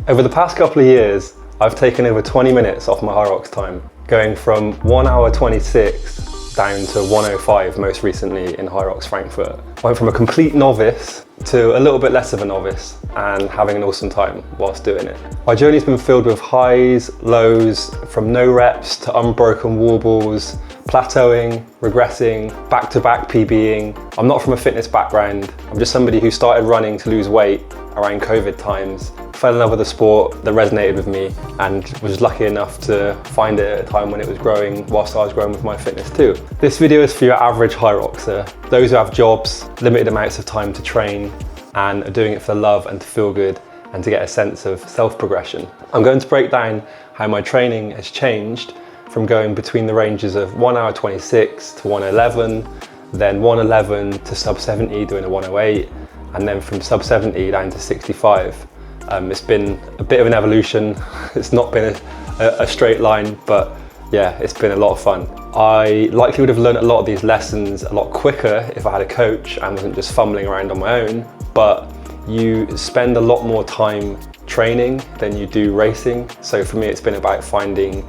Over the past couple of years, I've taken over 20 minutes off my Hyrox time, going from 1 hour 26 down to 1:05 most recently in Hyrox Frankfurt. I went from a complete novice to a little bit less of a novice and having an awesome time whilst doing it. My journey's been filled with highs, lows, from no reps to unbroken warbles, plateauing, regressing, back-to-back PBing. I'm not from a fitness background. I'm just somebody who started running to lose weight around COVID times, fell in love with the sport that resonated with me, and was lucky enough to find it at a time when it was growing whilst I was growing with my fitness too. This video is for your average Hyroxer, those who have jobs, limited amounts of time to train, and are doing it for the love and to feel good and to get a sense of self-progression. I'm going to break down how my training has changed from going between the ranges of 1 hour 26 to 1:11, then 1:11 to sub 70 doing a 1:08, and then from sub 70 down to 65. It's been a bit of an evolution. It's not been a straight line, but yeah, it's been a lot of fun. I likely would have learned a lot of these lessons a lot quicker if I had a coach and wasn't just fumbling around on my own, but you spend a lot more time training than you do racing. So for me, it's been about finding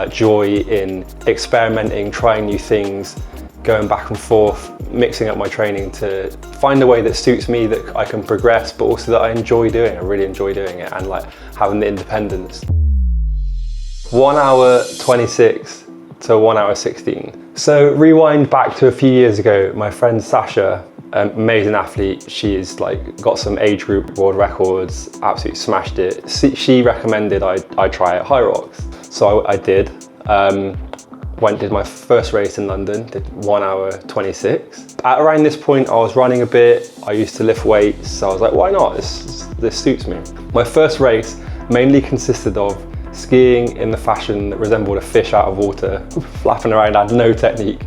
joy in experimenting, trying new things, going back and forth, mixing up my training to find a way that suits me, that I can progress, but also that I enjoy doing. I really enjoy doing it and like having the independence. 1 hour 26 to 1 hour 16. So rewind back to a few years ago, my friend Sasha, amazing athlete, she's like got some age group world records, absolutely smashed it. She recommended I try out Hyrox. So I did. Did my first race in London, did 1 hour 26. At around this point, I was running a bit. I used to lift weights, so I was like, why not? This suits me. My first race mainly consisted of skiing in the fashion that resembled a fish out of water, flapping around, I had no technique,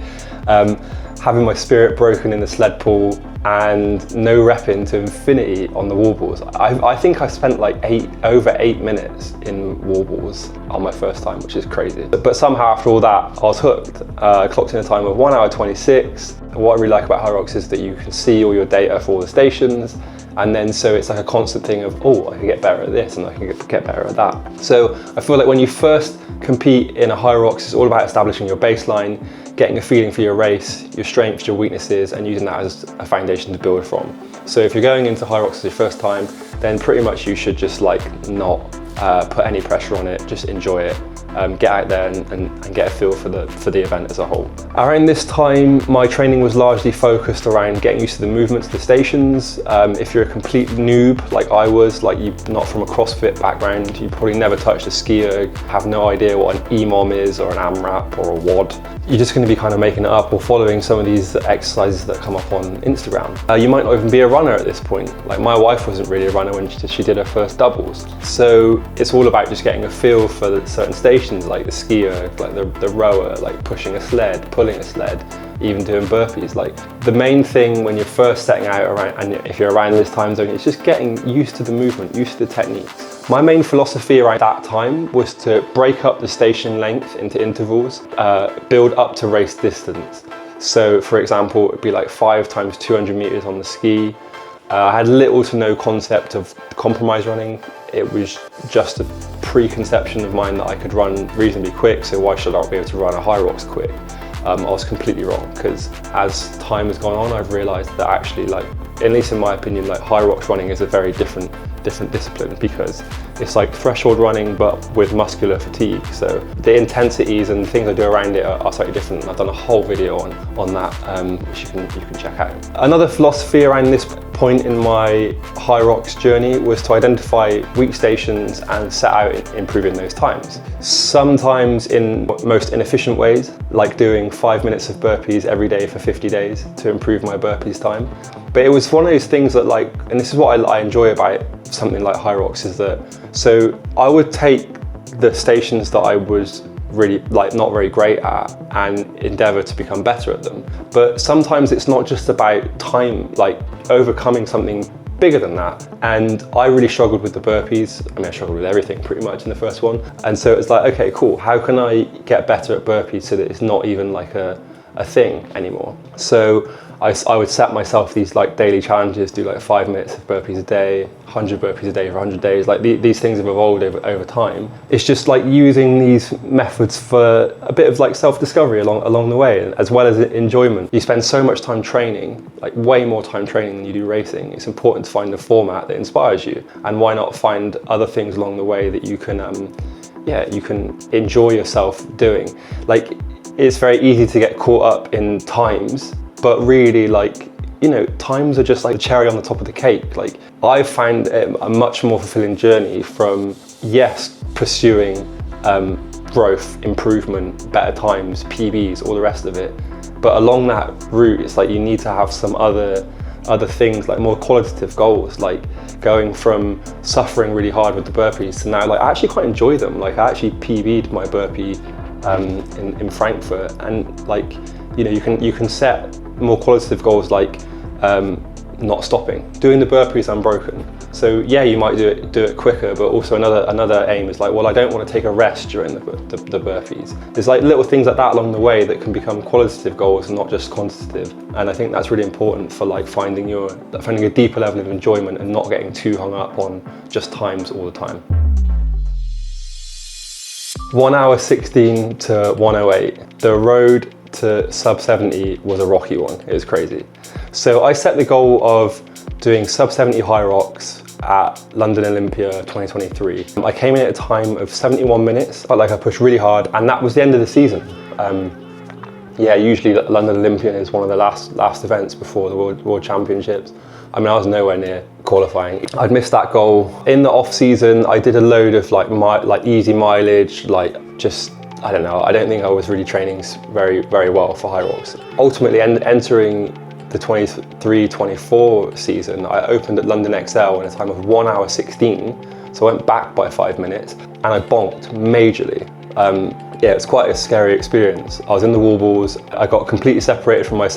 having my spirit broken in the sled pull, and no repping to infinity on the warbles. I think I spent like over 8 minutes in warbles on my first time, which is crazy. But somehow after all that, I was hooked. I clocked in a time of 1 hour 26. What I really like about Hyrox is that you can see all your data for all the stations, and then so it's like a constant thing of, oh, I can get better at this and I can get better at that. So I feel like when you first compete in a Hyrox, it's all about establishing your baseline, getting a feeling for your race, your strengths, your weaknesses, and using that as a foundation to build from. So if you're going into Hyrox as your first time, then pretty much you should just like not put any pressure on it, just enjoy it. Get out there and get a feel for the event as a whole. Around this time, my training was largely focused around getting used to the movements of the stations. If you're a complete noob like I was, like you're not from a CrossFit background, you probably never touched a ski erg, have no idea what an EMOM is or an AMRAP or a WOD. You're just going to be kind of making it up or following some of these exercises that come up on Instagram. You might not even be a runner at this point. Like my wife wasn't really a runner when she did her first doubles. So it's all about just getting a feel for certain stations, like the skier, like the rower, like pushing a sled, pulling a sled, even doing burpees. Like the main thing when you're first setting out around, and if you're around this time zone, it's just getting used to the movement, used to the techniques. My main philosophy around that time was to break up the station length into intervals, build up to race distance. So for example, it'd be like 5 times 200 meters on the ski. I had little to no concept of compromise running. It was just a preconception of mine that I could run reasonably quick, so why should I not be able to run a Hyrox quick? I was completely wrong, because as time has gone on, I've realized that actually, like, at least in my opinion, like Hyrox running is a very different discipline, because it's like threshold running but with muscular fatigue. So the intensities and things I do around it are slightly different. I've done a whole video on that, which you can check out. Another philosophy around this point in my Hyrox journey was to identify weak stations and set out improving those times. Sometimes in most inefficient ways, like doing 5 minutes of burpees every day for 50 days to improve my burpees time. But it was one of those things that, like, and this is what I enjoy about something like Hyrox, is that, so I would take the stations that I was really like not very great at and endeavor to become better at them. But sometimes it's not just about time, like overcoming something bigger than that. And I really struggled with the burpees. I mean, I struggled with everything pretty much in the first one. And so it was like, okay, cool. How can I get better at burpees so that it's not even like a a thing anymore. So I would set myself these like daily challenges, do like 5 minutes of burpees a day, 100 burpees a day for 100 days. Like these things have evolved over time. It's just like using these methods for a bit of like self-discovery along the way, as well as enjoyment. You spend so much time training, like way more time training than you do racing. It's important to find a format that inspires you, and why not find other things along the way that you can you can enjoy yourself doing. Like, it's very easy to get caught up in times, but really, like, you know, times are just like the cherry on the top of the cake. Like, I find it a much more fulfilling journey from, yes, pursuing growth, improvement, better times, PBs, all the rest of it. But along that route, it's like you need to have some other things, like more qualitative goals, like going from suffering really hard with the burpees to now, like, I actually quite enjoy them. Like, I actually PB'd my burpee in Frankfurt, and like, you know, you can set more qualitative goals, like not stopping. Doing the burpees unbroken. So yeah, you might do it quicker, but also another aim is like, well, I don't want to take a rest during the burpees. There's like little things like that along the way that can become qualitative goals and not just quantitative. And I think that's really important for like finding a deeper level of enjoyment and not getting too hung up on just times all the time. 1 hour 16 to 1:08. The road to sub 70 was a rocky one. It was crazy. So I set the goal of doing sub 70 Hyrox at London Olympia 2023. I came in at a time of 71 minutes. Felt like I pushed really hard, and that was the end of the season. Yeah, usually London Olympia is one of the last events before the World Championships. I mean, I was nowhere near qualifying. I'd missed that goal. In the off season, I did a load of like easy mileage, like just, I don't know, I don't think I was really training very, very well for Hyrox. Ultimately, entering the 23-24 season, I opened at London XL in a time of 1 hour 16. So I went back by 5 minutes and I bonked majorly. Yeah, it was quite a scary experience. I was in the wall balls, I got completely separated from my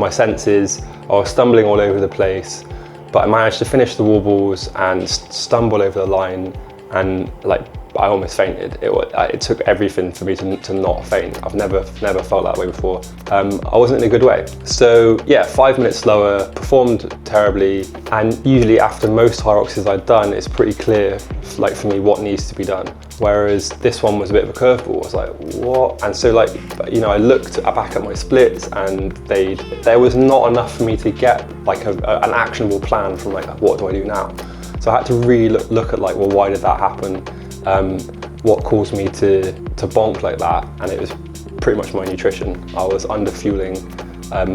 senses, I was stumbling all over the place, but I managed to finish the wall balls and stumble over the line, and like, I almost fainted. It took everything for me to not faint. I've never felt that way before. I wasn't in a good way. So yeah, 5 minutes slower, performed terribly, and usually after most Hyroxes I'd done, it's pretty clear, like, for me what needs to be done. Whereas this one was a bit of a curveball. I was like, what? And so, like, you know, I looked back at my splits, and there was not enough for me to get like an actionable plan from like, what do I do now? So I had to really look at like, well, why did that happen? What caused me to bonk like that? And it was pretty much my nutrition. I was under fueling,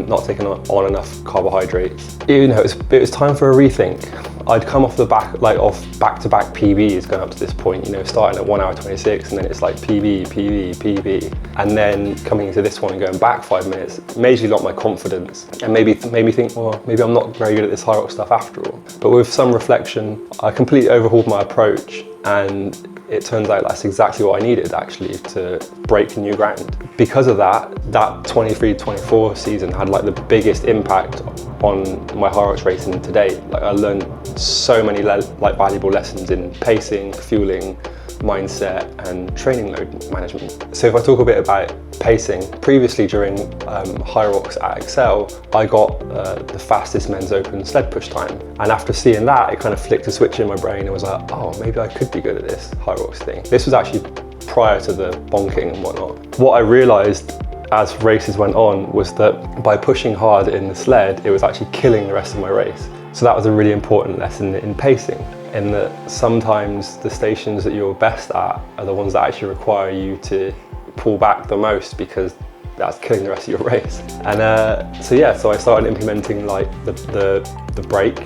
not taking on enough carbohydrates. You know, it was time for a rethink. I'd come off the back, like off back-to-back PBs going up to this point, you know, starting at 1 hour 26, and then it's like PB, PB, PB. And then coming into this one and going back 5 minutes, majorly lost my confidence, and maybe made me think, well, maybe I'm not very good at this Hyrox stuff after all. But with some reflection, I completely overhauled my approach, and it turns out that's exactly what I needed, actually, to break new ground. Because of that 23-24 season had like the biggest impact on my Hyrox racing to date. Like, I learned so many like valuable lessons in pacing, fueling, mindset, and training load management. So if I talk a bit about pacing, previously during Hyrox at Excel, I got the fastest men's open sled push time. And after seeing that, it kind of flicked a switch in my brain and was like, oh, maybe I could be good at this Hyrox thing. This was actually prior to the bonking and whatnot. What I realized as races went on was that by pushing hard in the sled, it was actually killing the rest of my race. So that was a really important lesson in pacing, in that sometimes the stations that you're best at are the ones that actually require you to pull back the most, because that's killing the rest of your race. And so I started implementing like the break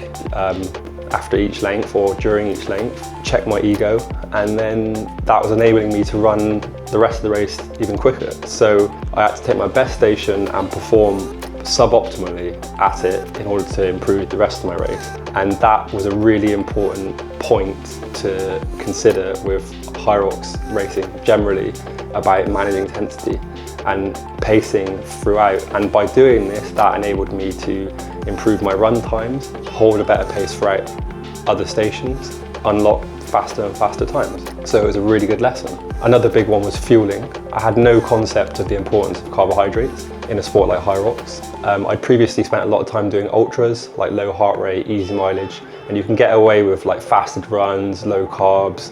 after each length or during each length, check my ego, and then that was enabling me to run the rest of the race even quicker. So I had to take my best station and perform suboptimally at it in order to improve the rest of my race. And that was a really important point to consider with Hyrox racing generally, about managing intensity and pacing throughout. And by doing this, that enabled me to improve my run times, hold a better pace throughout other stations, unlock faster and faster times. So it was a really good lesson. Another big one was fueling. I had no concept of the importance of carbohydrates in a sport like Hyrox. I'd previously spent a lot of time doing ultras, like low heart rate, easy mileage, and you can get away with like fasted runs, low carbs,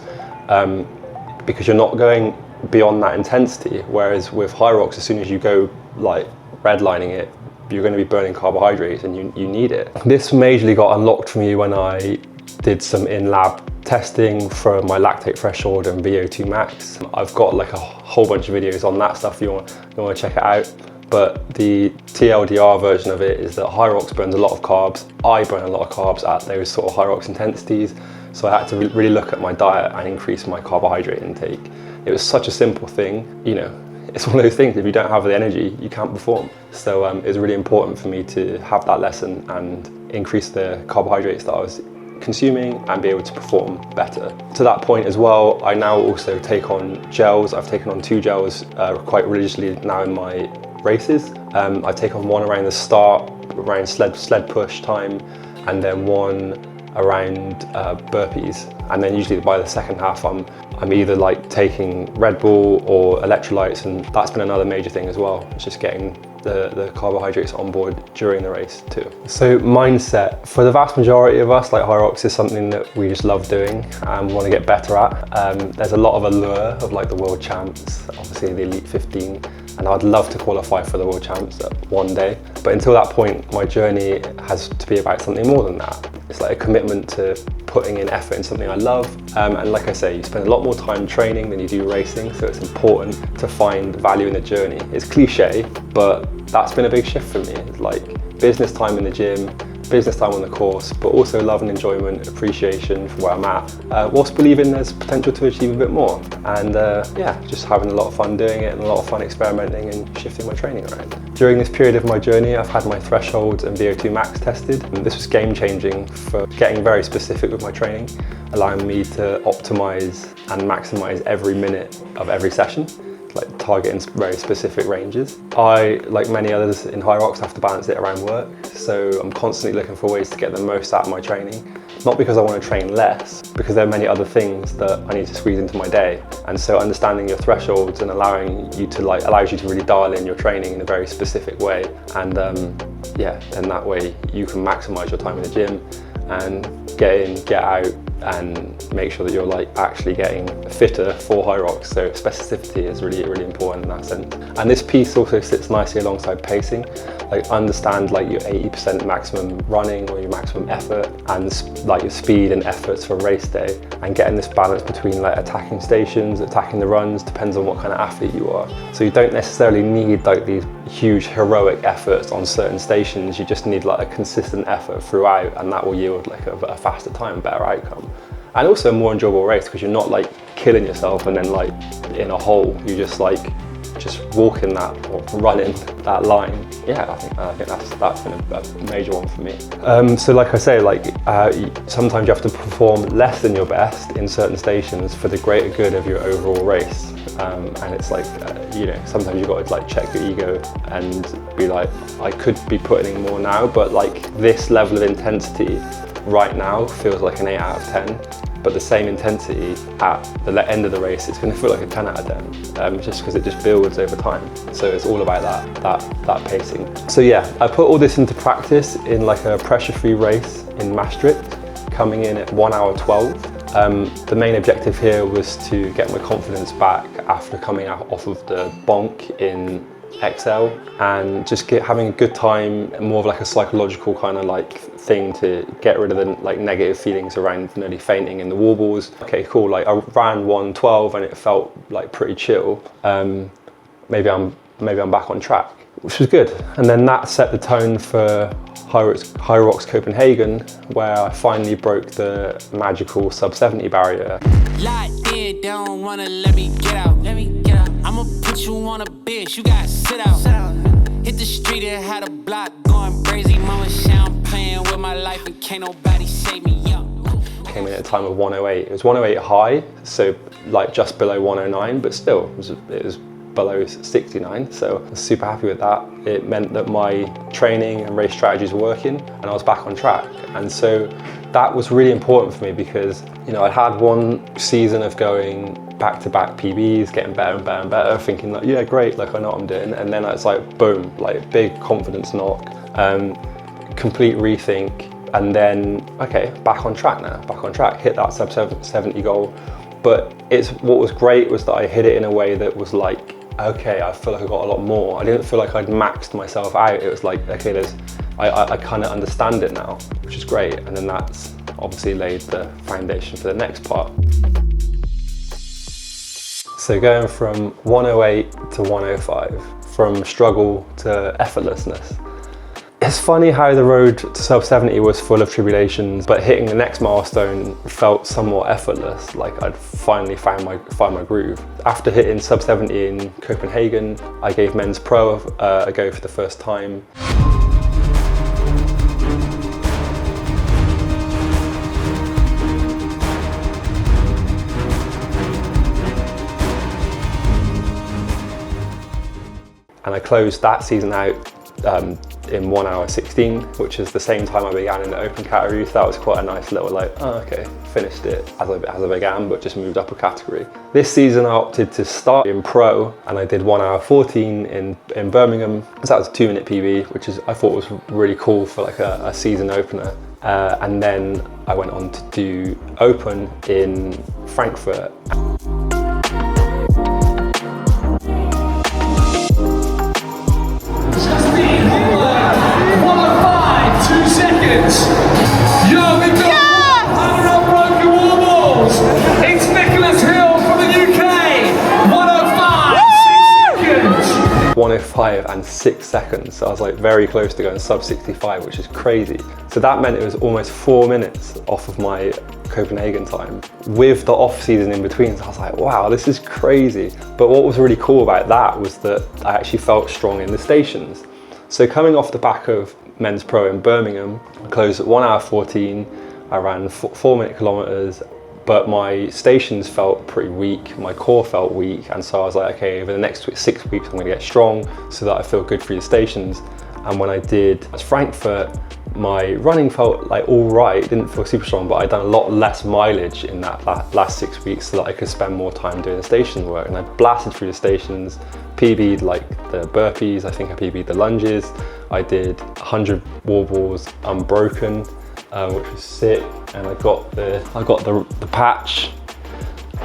because you're not going beyond that intensity. Whereas with Hyrox, as soon as you go like redlining it, you're going to be burning carbohydrates and you need it. This majorly got unlocked for me when I did some in-lab testing for my lactate threshold and VO2 max. I've got like a whole bunch of videos on that stuff if you want to check it out. But the TLDR version of it is that Hyrox burns a lot of carbs. I burn a lot of carbs at those sort of Hyrox intensities. So I had to really look at my diet and increase my carbohydrate intake. It was such a simple thing, you know, it's one of those things, if you don't have the energy, you can't perform. So it was really important for me to have that lesson and increase the carbohydrates that I was consuming and be able to perform better. To that point as well, I now also take on gels. I've taken on 2 gels quite religiously now in my races. I take on one around the start, around sled push time, and then one around burpees. And then usually by the second half, I'm either like taking Red Bull or electrolytes, and that's been another major thing as well. It's just getting the carbohydrates on board during the race too. So mindset, for the vast majority of us, like Hyrox is something that we just love doing and want to get better at. There's a lot of allure of like the world champs, obviously the elite 15, and I'd love to qualify for the world champs one day. But until that point, my journey has to be about something more than that. It's like a commitment to putting in effort in something I love. And like I say, you spend a lot more time training than you do racing, so it's important to find value in the journey. It's cliche, but that's been a big shift for me. It's like business time in the gym, business time on the course, but also love and enjoyment, appreciation for where I'm at, whilst believing there's potential to achieve a bit more. And yeah, just having a lot of fun doing it and a lot of fun experimenting and shifting my training around. During this period of my journey, I've had my thresholds and VO2 max tested. And this was game changing for getting very specific with my training, allowing me to optimize and maximize every minute of every session, like targeting very specific ranges. I, like many others in Hyrox, have to balance it around work, so I'm constantly looking for ways to get the most out of my training. Not because I want to train less, because there are many other things that I need to squeeze into my day. And so understanding your thresholds and allows you to really dial in your training in a very specific way. And yeah, then that way you can maximize your time in the gym and get in, get out, and make sure that you're like actually getting fitter for Hyrox. So specificity is really, really important in that sense. And this piece also sits nicely alongside pacing. Like understand like your 80% maximum running or your maximum effort, and like your speed and efforts for race day, and getting this balance between like attacking stations, attacking the runs, depends on what kind of athlete you are. So you don't necessarily need like these huge heroic efforts on certain stations. You just need like a consistent effort throughout, and that will yield like a faster time, better outcome. And also a more enjoyable race, because you're not like killing yourself and then like in a hole. You just walking that or running that line. Yeah, I think that's been a major one for me. So like I say, like sometimes you have to perform less than your best in certain stations for the greater good of your overall race. And it's like, you know, sometimes you've got to like check your ego and be like, I could be putting in more now, but like this level of intensity right now feels like an 8 out of 10. But the same intensity at the end of the race, it's going to feel like a 10 out of 10, just because it just builds over time. So it's all about that pacing. So yeah, I put all this into practice in like a pressure-free race in Maastricht, coming in at 1 hour 12. The main objective here was to get my confidence back after coming off of the bonk in XL, and just having a good time, more of like a psychological kind of like thing to get rid of the like negative feelings around nearly fainting in the warbles. Okay, cool, like I ran 1:12 and it felt like pretty chill. Maybe I'm back on track, which was good. And then that set the tone for Hyrox Copenhagen, where I finally broke the magical sub-70 barrier. Locked in, don't wanna let me get out. I'ma put you on a bench, you gotta sit out. Hit the street and had a block going crazy. Mama sound playing with my life and can't nobody save me up. Came in at a time of 108. It was 108 high, so like just below 109, but still it was below 69, so I was super happy with that. It meant that my training and race strategies were working and I was back on track. And so that was really important for me because, you know, I had one season of going back-to-back PBs, getting better and better and better, thinking like, yeah, great, like I know what I'm doing. And then it's like, boom, like big confidence knock, complete rethink. And then, okay, back on track now, back on track, hit that sub 70 goal. But what was great was that I hit it in a way that was like, okay, I feel like I got a lot more. I didn't feel like I'd maxed myself out. It was like, okay, I kind of understand it now, which is great. And then that's obviously laid the foundation for the next part. So going from 108 to 105, from struggle to effortlessness. It's funny how the road to sub 70 was full of tribulations, but hitting the next milestone felt somewhat effortless, like I'd finally found my groove. After hitting sub 70 in Copenhagen, I gave men's pro a go for the first time. And I closed that season out in 1 hour 16, which is the same time I began in the open category. So that was quite a nice little like, oh, okay, finished it as I began, but just moved up a category. This season I opted to start in pro and I did 1 hour 14 in Birmingham. So that was a 2-minute PB, which I thought was really cool for like a season opener. And then I went on to do open in Frankfurt. Yo, we've got 100 unbroken wall balls. It's Nicholas Hill from the UK. 105 and 6 seconds. So I was like very close to going sub 65, which is crazy. So that meant it was almost 4 minutes off of my Copenhagen time with the off season in between. So I was like, wow, this is crazy. But what was really cool about that was that I actually felt strong in the stations. So coming off the back of men's pro in Birmingham, I closed at 1 hour 14. I ran 4-minute kilometers, but my stations felt pretty weak. My core felt weak. And so I was like, okay, over the next 6 weeks, I'm gonna get strong so that I feel good through the stations. And when I did Frankfurt, my running felt like all right, didn't feel super strong, but I'd done a lot less mileage in that last 6 weeks so that I could spend more time doing the station work. And I blasted through the stations, PB'd like the burpees, I think I PB'd the lunges. I did 100 wall balls unbroken, which was sick. And I got the patch.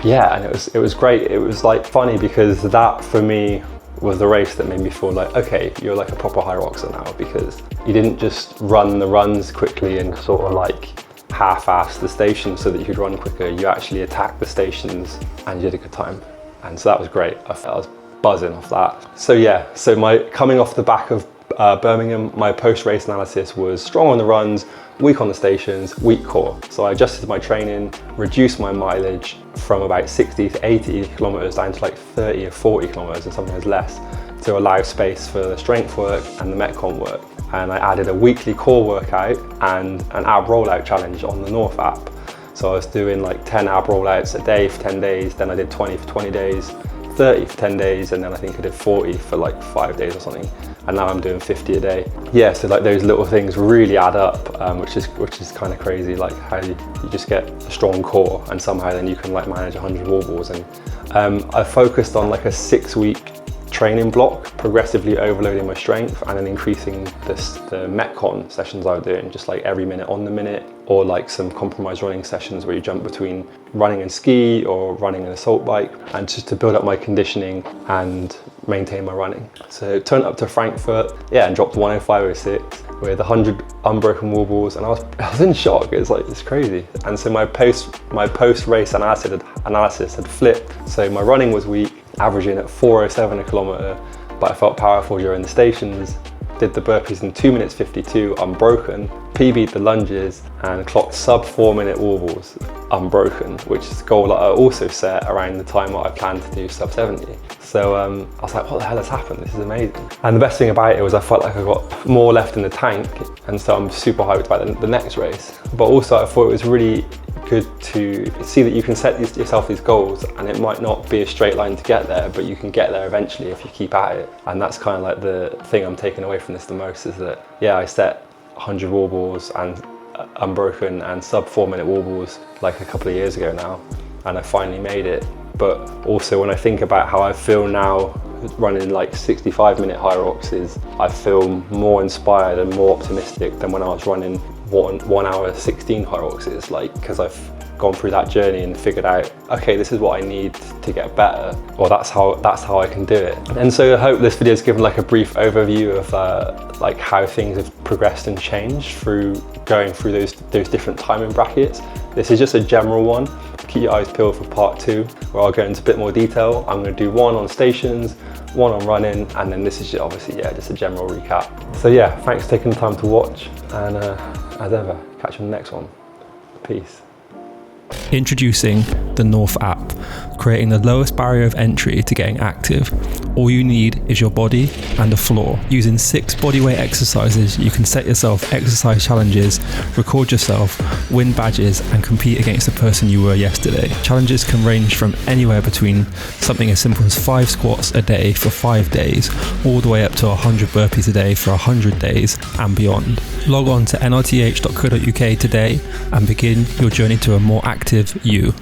Yeah, and it was great. It was like funny because that for me was the race that made me feel like, okay, you're like a proper Hyroxer now, because you didn't just run the runs quickly and sort of like half-ass the stations so that you could run quicker. You actually attacked the stations and you had a good time. And so that was great. I was buzzing off that. So yeah, so coming off the back of Birmingham, my post-race analysis was strong on the runs, weak on the stations, weak core. So I adjusted my training, reduced my mileage from about 60 to 80 kilometers down to like 30 or 40 kilometers and sometimes less, to allow space for the strength work and the Metcon work. And I added a weekly core workout and an ab rollout challenge on the North app. So I was doing like 10 ab rollouts a day for 10 days, then I did 20 for 20 days, 30 for 10 days, and then I think I did 40 for like 5 days or something. And now I'm doing 50 a day. Yeah, so like those little things really add up, which is kind of crazy, like how you just get a strong core and somehow then you can like manage 100 wall balls. And I focused on like a 6-week training block, progressively overloading my strength and then increasing the Metcon sessions I was doing, just like every minute on the minute, or like some compromised running sessions where you jump between running and ski or running an assault bike, and just to build up my conditioning and maintain my running. So turned up to Frankfurt, yeah, and dropped 105.06 with 100 unbroken wall balls, and I was in shock. It's crazy. And so my post race analysis had flipped. So my running was weak, averaging at 4:07 a kilometer, but I felt powerful during the stations. Did the burpees in 2 minutes 52 unbroken, PB'd the lunges, and clocked sub 4-minute wall balls unbroken, which is a goal that I also set around the time that I planned to do sub 70. So I was like, what the hell has happened? This is amazing. And the best thing about it was I felt like I got more left in the tank, and so I'm super hyped about the next race. But also I thought it was really good to see that you can set yourself these goals, and it might not be a straight line to get there, but you can get there eventually if you keep at it. And that's kind of like the thing I'm taking away from this the most, is that, yeah, I set 100 wall balls and unbroken and sub 4-minute wall balls like a couple of years ago now, and I finally made it. But also when I think about how I feel now running like 65-minute Hyroxes, I feel more inspired and more optimistic than when I was running 1 hour 16 Hyroxes, like, because I've gone through that journey and figured out, okay, this is what I need to get better, or that's how I can do it. And so I hope this video has given like a brief overview of like how things have progressed and changed through going through those different timing brackets. This is just a general one. Keep your eyes peeled for part 2, where I'll go into a bit more detail. I'm going to do one on stations, one on running, and then this is obviously, yeah, just a general recap. So yeah, thanks for taking the time to watch, and as ever, catch you on the next one. Peace. Introducing the North app, creating the lowest barrier of entry to getting active. All you need is your body and a floor. Using 6 bodyweight exercises, you can set yourself exercise challenges, record yourself, win badges, and compete against the person you were yesterday. Challenges can range from anywhere between something as simple as 5 squats a day for 5 days, all the way up to 100 burpees a day for 100 days and beyond. Log on to nrth.co.uk today and begin your journey to a more active you.